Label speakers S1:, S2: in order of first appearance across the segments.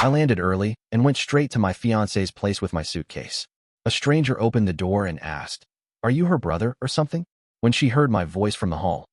S1: I landed early and went straight to my fiancée's place with my suitcase. A stranger opened the door and asked, "Are you her brother or something?" When she heard my voice from the hall,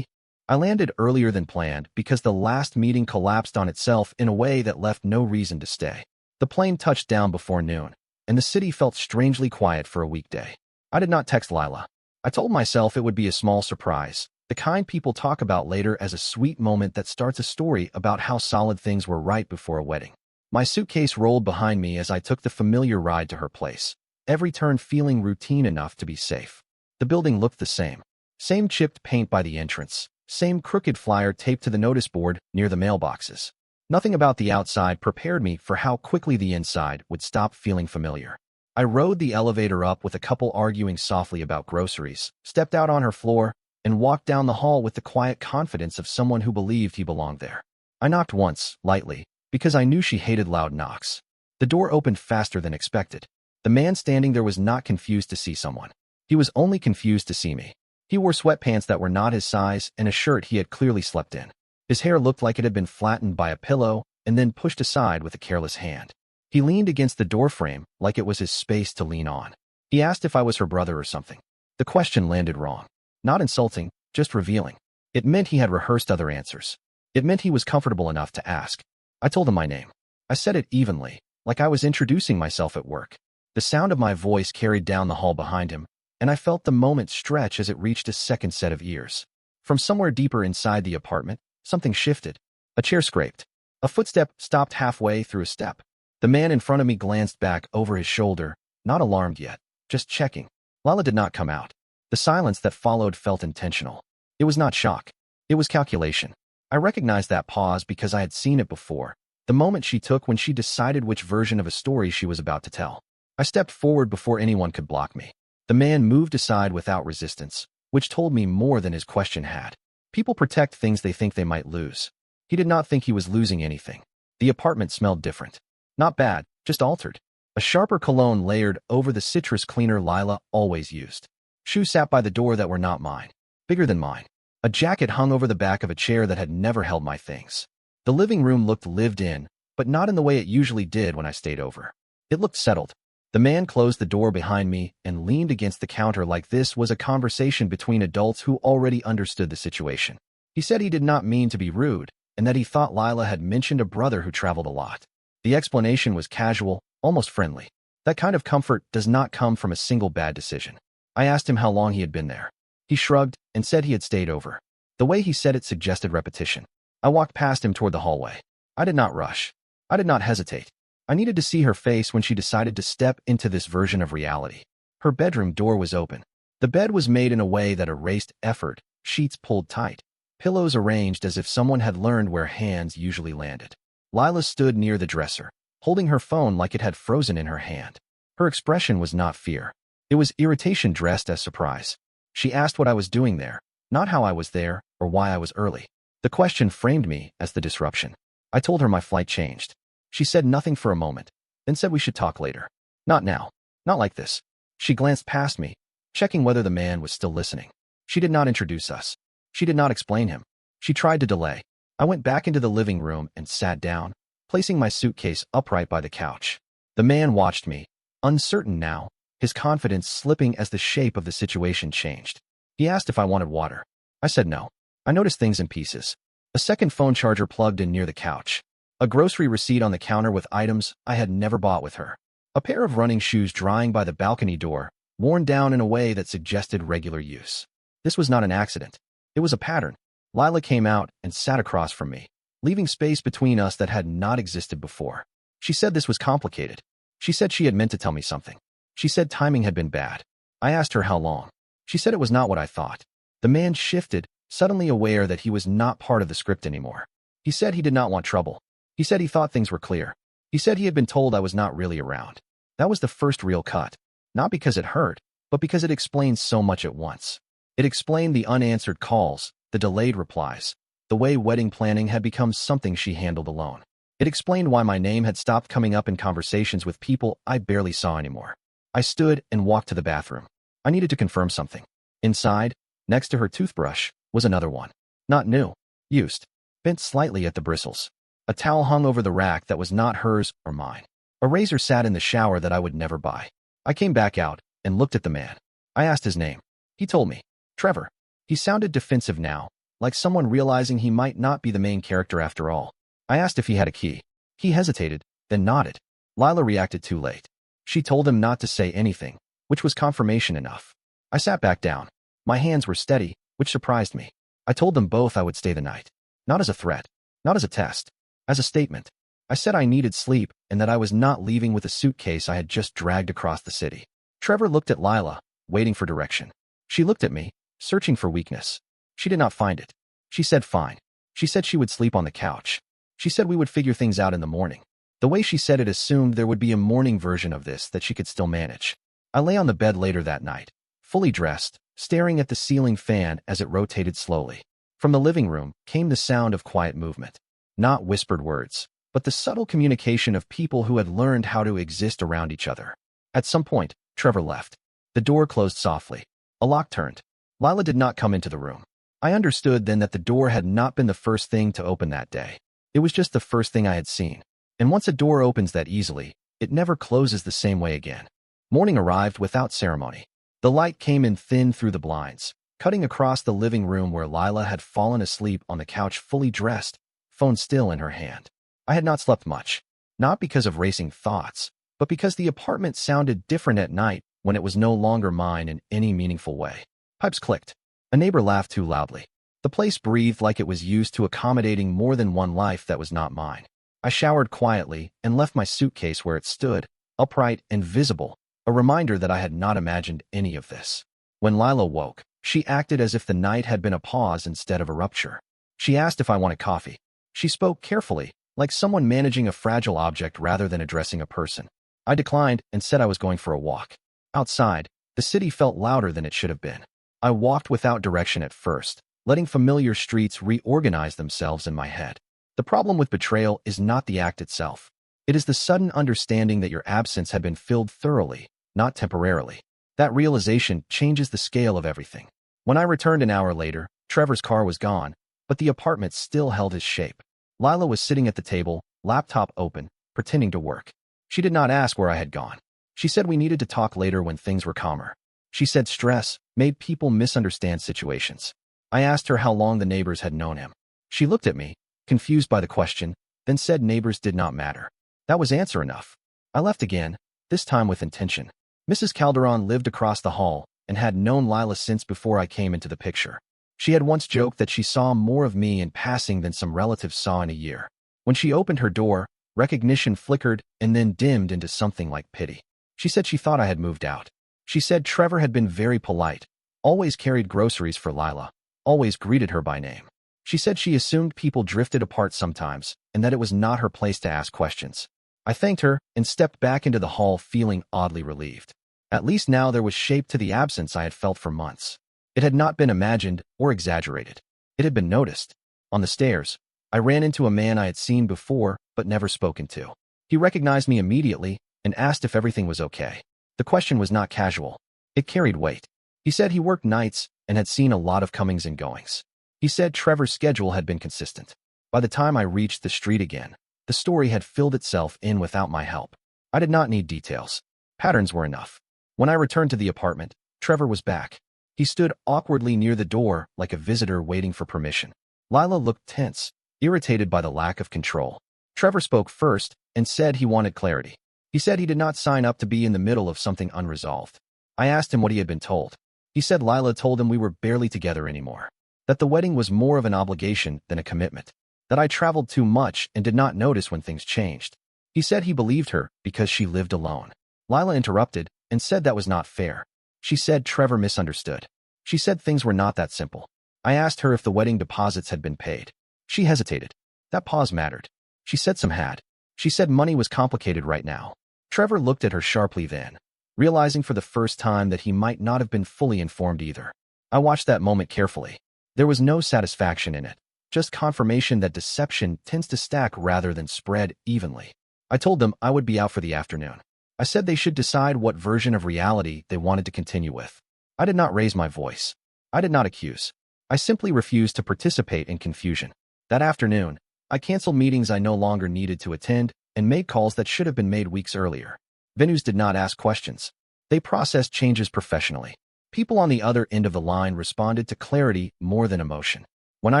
S1: I landed earlier than planned because the last meeting collapsed on itself in a way that left no reason to stay. The plane touched down before noon, and the city felt strangely quiet for a weekday. I did not text Lila. I told myself it would be a small surprise, the kind people talk about later as a sweet moment that starts a story about how solid things were right before a wedding. My suitcase rolled behind me as I took the familiar ride to her place, every turn feeling routine enough to be safe. The building looked the same. Same chipped paint by the entrance, same crooked flyer taped to the notice board near the mailboxes. Nothing about the outside prepared me for how quickly the inside would stop feeling familiar. I rode the elevator up with a couple arguing softly about groceries, stepped out on her floor, and walked down the hall with the quiet confidence of someone who believed he belonged there. I knocked once, lightly, because I knew she hated loud knocks. The door opened faster than expected. The man standing there was not confused to see someone. He was only confused to see me. He wore sweatpants that were not his size and a shirt he had clearly slept in. His hair looked like it had been flattened by a pillow and then pushed aside with a careless hand. He leaned against the doorframe like it was his space to lean on. He asked if I was her brother or something. The question landed wrong. Not insulting, just revealing. It meant he had rehearsed other answers. It meant he was comfortable enough to ask. I told him my name. I said it evenly, like I was introducing myself at work. The sound of my voice carried down the hall behind him, and I felt the moment stretch as it reached a second set of ears. From somewhere deeper inside the apartment, something shifted. A chair scraped. A footstep stopped halfway through a step. The man in front of me glanced back over his shoulder, not alarmed yet, just checking. Lila did not come out. The silence that followed felt intentional. It was not shock. It was calculation. I recognized that pause because I had seen it before, the moment she took when she decided which version of a story she was about to tell. I stepped forward before anyone could block me. The man moved aside without resistance, which told me more than his question had. People protect things they think they might lose. He did not think he was losing anything. The apartment smelled different. Not bad, just altered. A sharper cologne layered over the citrus cleaner Lila always used. Shoes sat by the door that were not mine, bigger than mine. A jacket hung over the back of a chair that had never held my things. The living room looked lived in, but not in the way it usually did when I stayed over. It looked settled. The man closed the door behind me and leaned against the counter like this was a conversation between adults who already understood the situation. He said he did not mean to be rude, and that he thought Lila had mentioned a brother who traveled a lot. The explanation was casual, almost friendly. That kind of comfort does not come from a single bad decision. I asked him how long he had been there. He shrugged and said he had stayed over. The way he said it suggested repetition. I walked past him toward the hallway. I did not rush. I did not hesitate. I needed to see her face when she decided to step into this version of reality. Her bedroom door was open. The bed was made in a way that erased effort, sheets pulled tight, pillows arranged as if someone had learned where hands usually landed. Lila stood near the dresser, holding her phone like it had frozen in her hand. Her expression was not fear. It was irritation dressed as surprise. She asked what I was doing there, not how I was there or why I was early. The question framed me as the disruption. I told her my flight changed. She said nothing for a moment, then said we should talk later. Not now. Not like this. She glanced past me, checking whether the man was still listening. She did not introduce us. She did not explain him. She tried to delay. I went back into the living room and sat down, placing my suitcase upright by the couch. The man watched me, uncertain now, his confidence slipping as the shape of the situation changed. He asked if I wanted water. I said no. I noticed things in pieces. A second phone charger plugged in near the couch. A grocery receipt on the counter with items I had never bought with her. A pair of running shoes drying by the balcony door, worn down in a way that suggested regular use. This was not an accident. It was a pattern. Lila came out and sat across from me, leaving space between us that had not existed before. She said this was complicated. She said she had meant to tell me something. She said timing had been bad. I asked her how long. She said it was not what I thought. The man shifted, suddenly aware that he was not part of the script anymore. He said he did not want trouble. He said he thought things were clear. He said he had been told I was not really around. That was the first real cut. Not because it hurt, but because it explained so much at once. It explained the unanswered calls, the delayed replies, the way wedding planning had become something she handled alone. It explained why my name had stopped coming up in conversations with people I barely saw anymore. I stood and walked to the bathroom. I needed to confirm something. Inside, next to her toothbrush, was another one. Not new. Used. Bent slightly at the bristles. A towel hung over the rack that was not hers or mine. A razor sat in the shower that I would never buy. I came back out and looked at the man. I asked his name. He told me. Trevor. He sounded defensive now, like someone realizing he might not be the main character after all. I asked if he had a key. He hesitated, then nodded. Lila reacted too late. She told him not to say anything, which was confirmation enough. I sat back down. My hands were steady, which surprised me. I told them both I would stay the night. Not as a threat. Not as a test. As a statement. I said I needed sleep and that I was not leaving with a suitcase I had just dragged across the city. Trevor looked at Lila, waiting for direction. She looked at me, searching for weakness. She did not find it. She said fine. She said she would sleep on the couch. She said we would figure things out in the morning. The way she said it assumed there would be a morning version of this that she could still manage. I lay on the bed later that night, fully dressed, staring at the ceiling fan as it rotated slowly. From the living room came the sound of quiet movement. Not whispered words, but the subtle communication of people who had learned how to exist around each other. At some point, Trevor left. The door closed softly. A lock turned. Lila did not come into the room. I understood then that the door had not been the first thing to open that day. It was just the first thing I had seen. And once a door opens that easily, it never closes the same way again. Morning arrived without ceremony. The light came in thin through the blinds, cutting across the living room where Lila had fallen asleep on the couch fully dressed, phone still in her hand. I had not slept much, not because of racing thoughts, but because the apartment sounded different at night when it was no longer mine in any meaningful way. Pipes clicked. A neighbor laughed too loudly. The place breathed like it was used to accommodating more than one life that was not mine. I showered quietly and left my suitcase where it stood, upright and visible, a reminder that I had not imagined any of this. When Lila woke, she acted as if the night had been a pause instead of a rupture. She asked if I wanted coffee. She spoke carefully, like someone managing a fragile object rather than addressing a person. I declined and said I was going for a walk. Outside, the city felt louder than it should have been. I walked without direction at first, letting familiar streets reorganize themselves in my head. The problem with betrayal is not the act itself. It is the sudden understanding that your absence had been filled thoroughly, not temporarily. That realization changes the scale of everything. When I returned an hour later, Trevor's car was gone, but the apartment still held its shape. Lila was sitting at the table, laptop open, pretending to work. She did not ask where I had gone. She said we needed to talk later when things were calmer. She said stress made people misunderstand situations. I asked her how long the neighbors had known him. She looked at me, confused by the question, then said neighbors did not matter. That was answer enough. I left again, this time with intention. Mrs. Calderon lived across the hall and had known Lila since before I came into the picture. She had once joked that she saw more of me in passing than some relatives saw in a year. When she opened her door, recognition flickered and then dimmed into something like pity. She said she thought I had moved out. She said Trevor had been very polite, always carried groceries for Lila, always greeted her by name. She said she assumed people drifted apart sometimes and that it was not her place to ask questions. I thanked her and stepped back into the hall feeling oddly relieved. At least now there was shape to the absence I had felt for months. It had not been imagined or exaggerated. It had been noticed. On the stairs, I ran into a man I had seen before but never spoken to. He recognized me immediately and asked if everything was okay. The question was not casual. It carried weight. He said he worked nights and had seen a lot of comings and goings. He said Trevor's schedule had been consistent. By the time I reached the street again, the story had filled itself in without my help. I did not need details. Patterns were enough. When I returned to the apartment, Trevor was back. He stood awkwardly near the door like a visitor waiting for permission. Lila looked tense, irritated by the lack of control. Trevor spoke first and said he wanted clarity. He said he did not sign up to be in the middle of something unresolved. I asked him what he had been told. He said Lila told him we were barely together anymore, that the wedding was more of an obligation than a commitment, that I traveled too much and did not notice when things changed. He said he believed her because she lived alone. Lila interrupted and said that was not fair. She said Trevor misunderstood. She said things were not that simple. I asked her if the wedding deposits had been paid. She hesitated. That pause mattered. She said some had. She said money was complicated right now. Trevor looked at her sharply then, realizing for the first time that he might not have been fully informed either. I watched that moment carefully. There was no satisfaction in it, just confirmation that deception tends to stack rather than spread evenly. I told them I would be out for the afternoon. I said they should decide what version of reality they wanted to continue with. I did not raise my voice. I did not accuse. I simply refused to participate in confusion. That afternoon, I canceled meetings I no longer needed to attend and made calls that should have been made weeks earlier. Venues did not ask questions. They processed changes professionally. People on the other end of the line responded to clarity more than emotion. When I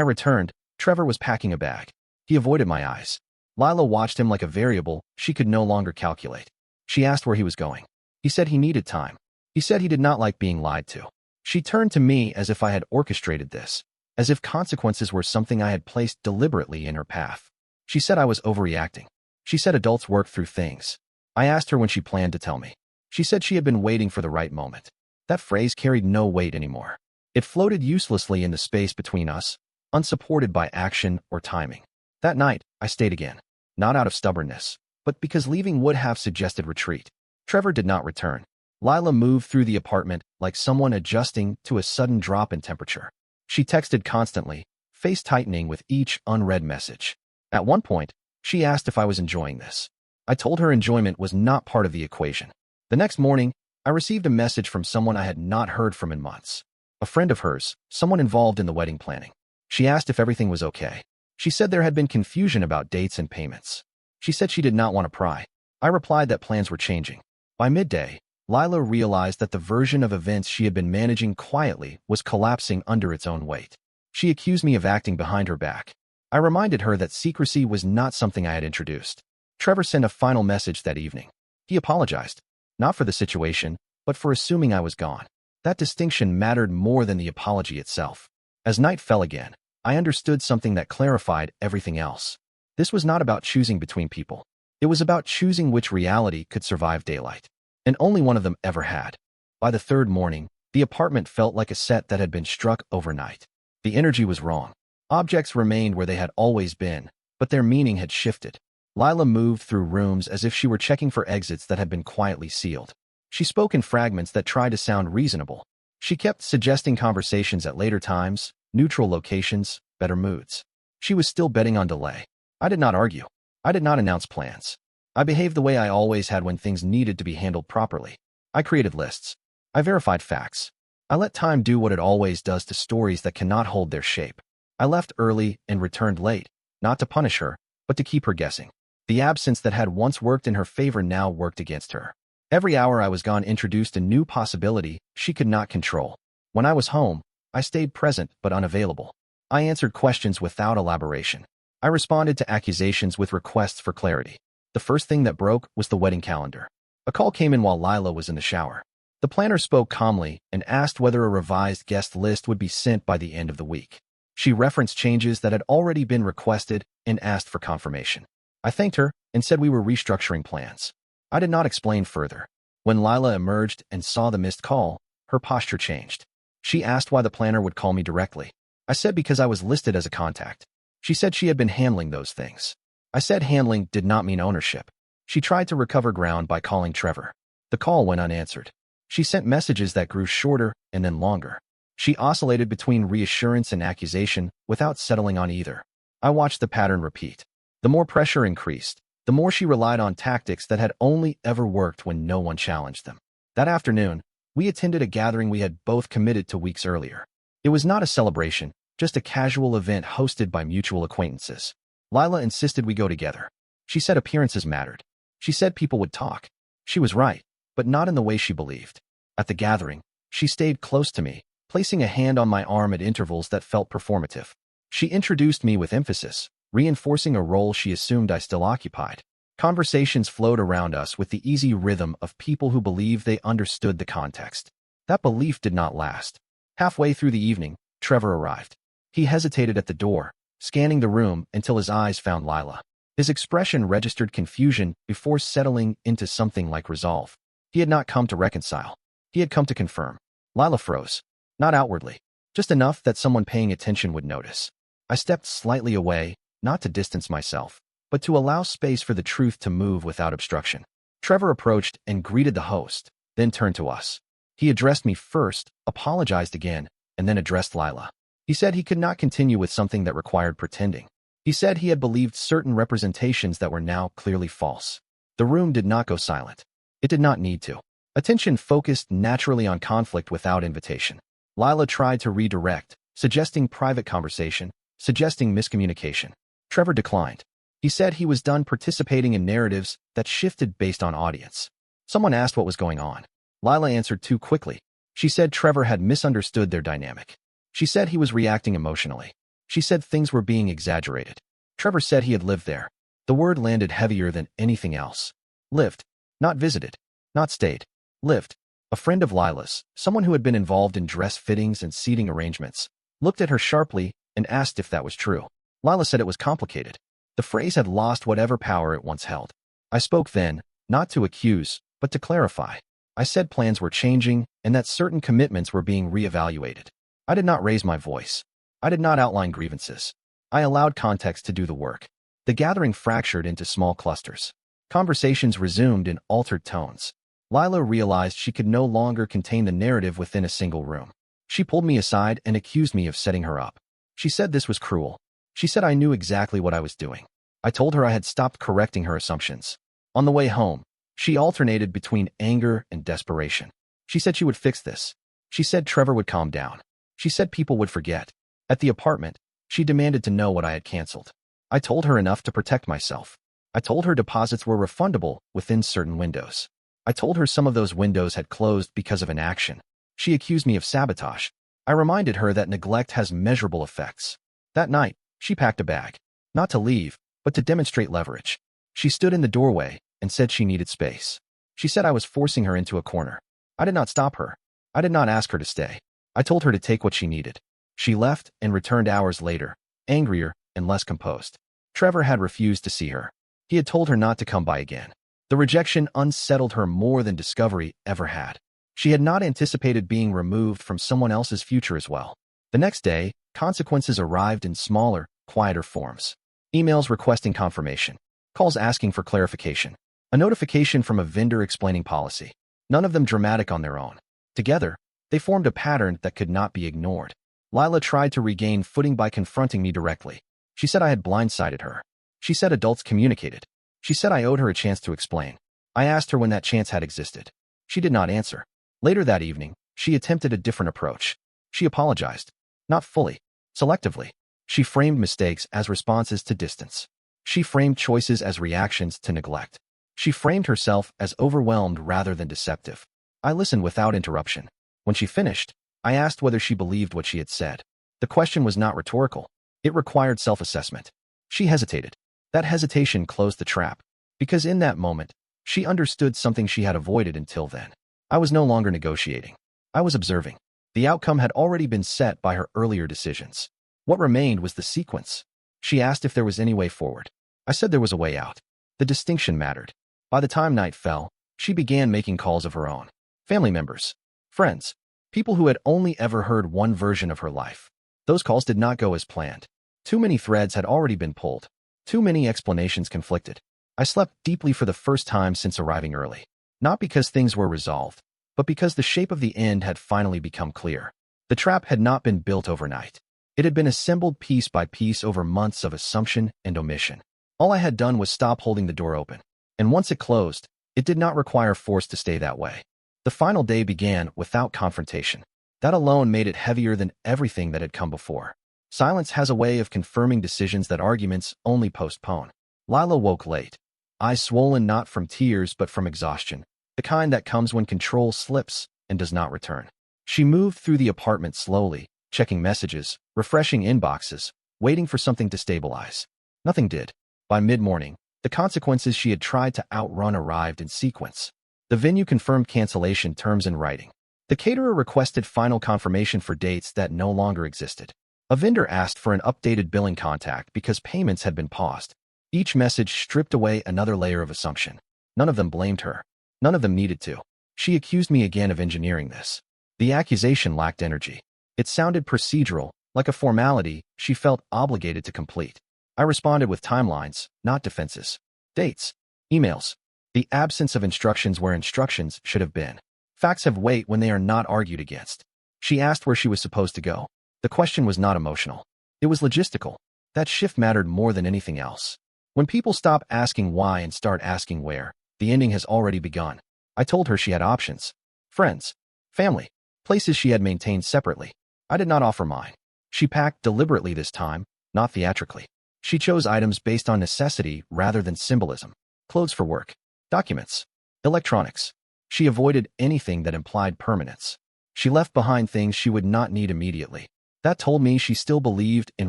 S1: returned, Trevor was packing a bag. He avoided my eyes. Lila watched him like a variable she could no longer calculate. She asked where he was going. He said he needed time. He said he did not like being lied to. She turned to me as if I had orchestrated this, as if consequences were something I had placed deliberately in her path. She said I was overreacting. She said adults work through things. I asked her when she planned to tell me. She said she had been waiting for the right moment. That phrase carried no weight anymore. It floated uselessly in the space between us, unsupported by action or timing. That night, I stayed again. Not out of stubbornness, but because leaving would have suggested retreat. Trevor did not return. Lila moved through the apartment like someone adjusting to a sudden drop in temperature. She texted constantly, face tightening with each unread message. At one point, she asked if I was enjoying this. I told her enjoyment was not part of the equation. The next morning, I received a message from someone I had not heard from in months. A friend of hers, someone involved in the wedding planning. She asked if everything was okay. She said there had been confusion about dates and payments. She said she did not want to pry. I replied that plans were changing. By midday, Lila realized that the version of events she had been managing quietly was collapsing under its own weight. She accused me of acting behind her back. I reminded her that secrecy was not something I had introduced. Trevor sent a final message that evening. He apologized, not for the situation, but for assuming I was gone. That distinction mattered more than the apology itself. As night fell again, I understood something that clarified everything else. This was not about choosing between people. It was about choosing which reality could survive daylight. And only one of them ever had. By the third morning, the apartment felt like a set that had been struck overnight. The energy was wrong. Objects remained where they had always been, but their meaning had shifted. Lila moved through rooms as if she were checking for exits that had been quietly sealed. She spoke in fragments that tried to sound reasonable. She kept suggesting conversations at later times, neutral locations, better moods. She was still betting on delay. I did not argue. I did not announce plans. I behaved the way I always had when things needed to be handled properly. I created lists. I verified facts. I let time do what it always does to stories that cannot hold their shape. I left early and returned late, not to punish her, but to keep her guessing. The absence that had once worked in her favor now worked against her. Every hour I was gone introduced a new possibility she could not control. When I was home, I stayed present but unavailable. I answered questions without elaboration. I responded to accusations with requests for clarity. The first thing that broke was the wedding calendar. A call came in while Lila was in the shower. The planner spoke calmly and asked whether a revised guest list would be sent by the end of the week. She referenced changes that had already been requested and asked for confirmation. I thanked her and said we were restructuring plans. I did not explain further. When Lila emerged and saw the missed call, her posture changed. She asked why the planner would call me directly. I said because I was listed as a contact. She said she had been handling those things. I said handling did not mean ownership. She tried to recover ground by calling Trevor. The call went unanswered. She sent messages that grew shorter and then longer. She oscillated between reassurance and accusation without settling on either. I watched the pattern repeat. The more pressure increased, the more she relied on tactics that had only ever worked when no one challenged them. That afternoon, we attended a gathering we had both committed to weeks earlier. It was not a celebration, just a casual event hosted by mutual acquaintances. Lila insisted we go together. She said appearances mattered. She said people would talk. She was right, but not in the way she believed. At the gathering, she stayed close to me, placing a hand on my arm at intervals that felt performative. She introduced me with emphasis, reinforcing a role she assumed I still occupied. Conversations flowed around us with the easy rhythm of people who believed they understood the context. That belief did not last. Halfway through the evening, Trevor arrived. He hesitated at the door, scanning the room until his eyes found Lila. His expression registered confusion before settling into something like resolve. He had not come to reconcile. He had come to confirm. Lila froze. Not outwardly, just enough that someone paying attention would notice. I stepped slightly away, not to distance myself, but to allow space for the truth to move without obstruction. Trevor approached and greeted the host, then turned to us. He addressed me first, apologized again, and then addressed Lila. He said he could not continue with something that required pretending. He said he had believed certain representations that were now clearly false. The room did not go silent. It did not need to. Attention focused naturally on conflict without invitation. Lila tried to redirect, suggesting private conversation, suggesting miscommunication. Trevor declined. He said he was done participating in narratives that shifted based on audience. Someone asked what was going on. Lila answered too quickly. She said Trevor had misunderstood their dynamic. She said he was reacting emotionally. She said things were being exaggerated. Trevor said he had lived there. The word landed heavier than anything else. Lived. Not visited. Not stayed. Lived. A friend of Lila's, someone who had been involved in dress fittings and seating arrangements, looked at her sharply and asked if that was true. Lila said it was complicated. The phrase had lost whatever power it once held. I spoke then, not to accuse, but to clarify. I said plans were changing and that certain commitments were being reevaluated. I did not raise my voice. I did not outline grievances. I allowed context to do the work. The gathering fractured into small clusters. Conversations resumed in altered tones. Lila realized she could no longer contain the narrative within a single room. She pulled me aside and accused me of setting her up. She said this was cruel. She said I knew exactly what I was doing. I told her I had stopped correcting her assumptions. On the way home, she alternated between anger and desperation. She said she would fix this. She said Trevor would calm down. She said people would forget. At the apartment, she demanded to know what I had canceled. I told her enough to protect myself. I told her deposits were refundable within certain windows. I told her some of those windows had closed because of inaction. She accused me of sabotage. I reminded her that neglect has measurable effects. That night, she packed a bag. Not to leave, but to demonstrate leverage. She stood in the doorway and said she needed space. She said I was forcing her into a corner. I did not stop her. I did not ask her to stay. I told her to take what she needed. She left and returned hours later, angrier and less composed. Trevor had refused to see her. He had told her not to come by again. The rejection unsettled her more than discovery ever had. She had not anticipated being removed from someone else's future as well. The next day, consequences arrived in smaller, quieter forms. Emails requesting confirmation. Calls asking for clarification. A notification from a vendor explaining policy. None of them dramatic on their own. Together, they formed a pattern that could not be ignored. Lila tried to regain footing by confronting me directly. She said I had blindsided her. She said adults communicated. She said I owed her a chance to explain. I asked her when that chance had existed. She did not answer. Later that evening, she attempted a different approach. She apologized. Not fully. Selectively. She framed mistakes as responses to distance. She framed choices as reactions to neglect. She framed herself as overwhelmed rather than deceptive. I listened without interruption. When she finished, I asked whether she believed what she had said. The question was not rhetorical. It required self-assessment. She hesitated. That hesitation closed the trap, because in that moment, she understood something she had avoided until then. I was no longer negotiating. I was observing. The outcome had already been set by her earlier decisions. What remained was the sequence. She asked if there was any way forward. I said there was a way out. The distinction mattered. By the time night fell, she began making calls of her own. Family members, friends, people who had only ever heard one version of her life. Those calls did not go as planned. Too many threads had already been pulled. Too many explanations conflicted. I slept deeply for the first time since arriving early. Not because things were resolved, but because the shape of the end had finally become clear. The trap had not been built overnight. It had been assembled piece by piece over months of assumption and omission. All I had done was stop holding the door open. And once it closed, it did not require force to stay that way. The final day began without confrontation. That alone made it heavier than everything that had come before. Silence has a way of confirming decisions that arguments only postpone. Lila woke late. Eyes swollen not from tears but from exhaustion, the kind that comes when control slips and does not return. She moved through the apartment slowly, checking messages, refreshing inboxes, waiting for something to stabilize. Nothing did. By mid-morning, the consequences she had tried to outrun arrived in sequence. The venue confirmed cancellation terms in writing. The caterer requested final confirmation for dates that no longer existed. A vendor asked for an updated billing contact because payments had been paused. Each message stripped away another layer of assumption. None of them blamed her. None of them needed to. She accused me again of engineering this. The accusation lacked energy. It sounded procedural, like a formality she felt obligated to complete. I responded with timelines, not defenses. Dates. Emails. The absence of instructions where instructions should have been. Facts have weight when they are not argued against. She asked where she was supposed to go. The question was not emotional. It was logistical. That shift mattered more than anything else. When people stop asking why and start asking where, the ending has already begun. I told her she had options. Friends. Family. Places she had maintained separately. I did not offer mine. She packed deliberately this time, not theatrically. She chose items based on necessity rather than symbolism. Clothes for work, documents, electronics. She avoided anything that implied permanence. She left behind things she would not need immediately. That told me she still believed in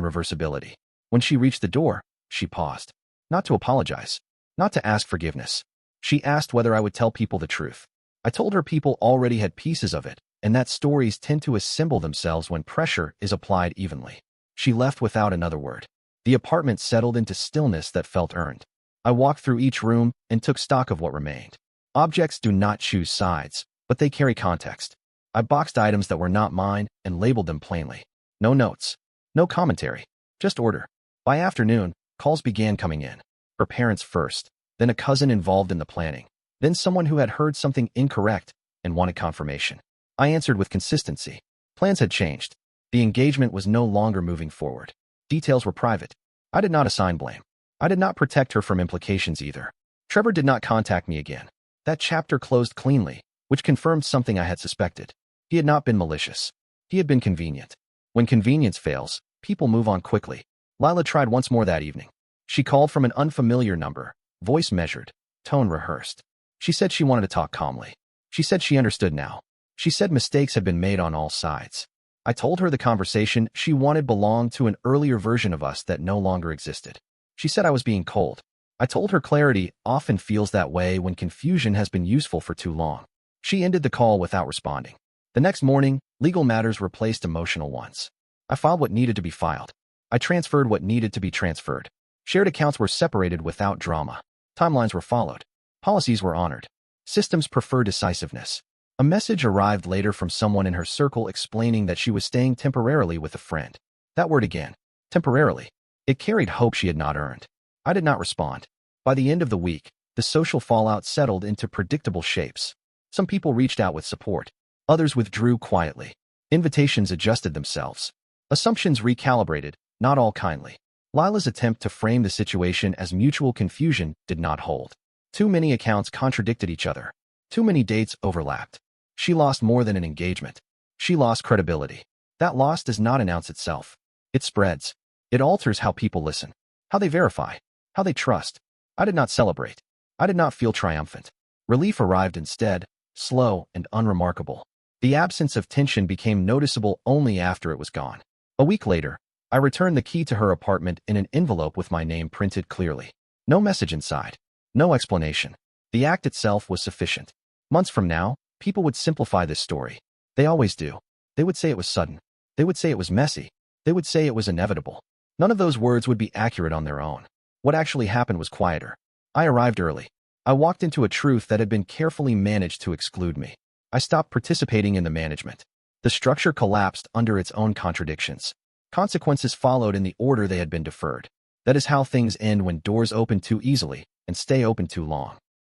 S1: reversibility. When she reached the door, she paused. Not to apologize, not to ask forgiveness. She asked whether I would tell people the truth. I told her people already had pieces of it, and that stories tend to assemble themselves when pressure is applied evenly. She left without another word. The apartment settled into stillness that felt earned. I walked through each room and took stock of what remained. Objects do not choose sides, but they carry context. I boxed items that were not mine and labeled them plainly. No notes, no commentary, just order. By afternoon, calls began coming in. Her parents first, then a cousin involved in the planning, then someone who had heard something incorrect and wanted confirmation. I answered with consistency. Plans had changed. The engagement was no longer moving forward. Details were private. I did not assign blame. I did not protect her from implications either. Trevor did not contact me again. That chapter closed cleanly, which confirmed something I had suspected. He had not been malicious. He had been convenient. When convenience fails, people move on quickly. Lila tried once more that evening. She called from an unfamiliar number, voice measured, tone rehearsed. She said she wanted to talk calmly. She said she understood now. She said mistakes had been made on all sides. I told her the conversation she wanted belonged to an earlier version of us that no longer existed. She said I was being cold. I told her clarity often feels that way when confusion has been useful for too long. She ended the call without responding. The next morning, legal matters replaced emotional ones. I filed what needed to be filed. I transferred what needed to be transferred. Shared accounts were separated without drama. Timelines were followed. Policies were honored. Systems prefer decisiveness. A message arrived later from someone in her circle explaining that she was staying temporarily with a friend. That word again, temporarily. It carried hope she had not earned. I did not respond. By the end of the week, the social fallout settled into predictable shapes. Some people reached out with support. Others withdrew quietly. Invitations adjusted themselves. Assumptions recalibrated, not all kindly. Lila's attempt to frame the situation as mutual confusion did not hold. Too many accounts contradicted each other. Too many dates overlapped. She lost more than an engagement. She lost credibility. That loss does not announce itself. It spreads. It alters how people listen, how they verify, how they trust. I did not celebrate. I did not feel triumphant. Relief arrived instead, slow and unremarkable. The absence of tension became noticeable only after it was gone. A week later, I returned the key to her apartment in an envelope with my name printed clearly. No message inside. No explanation. The act itself was sufficient. Months from now, people would simplify this story. They always do. They would say it was sudden. They would say it was messy. They would say it was inevitable. None of those words would be accurate on their own. What actually happened was quieter. I arrived early. I walked into a truth that had been carefully managed to exclude me. I stopped participating in the management. The structure collapsed under its own contradictions. Consequences followed in the order they had been deferred. That is how things end when doors open too easily and stay open too long.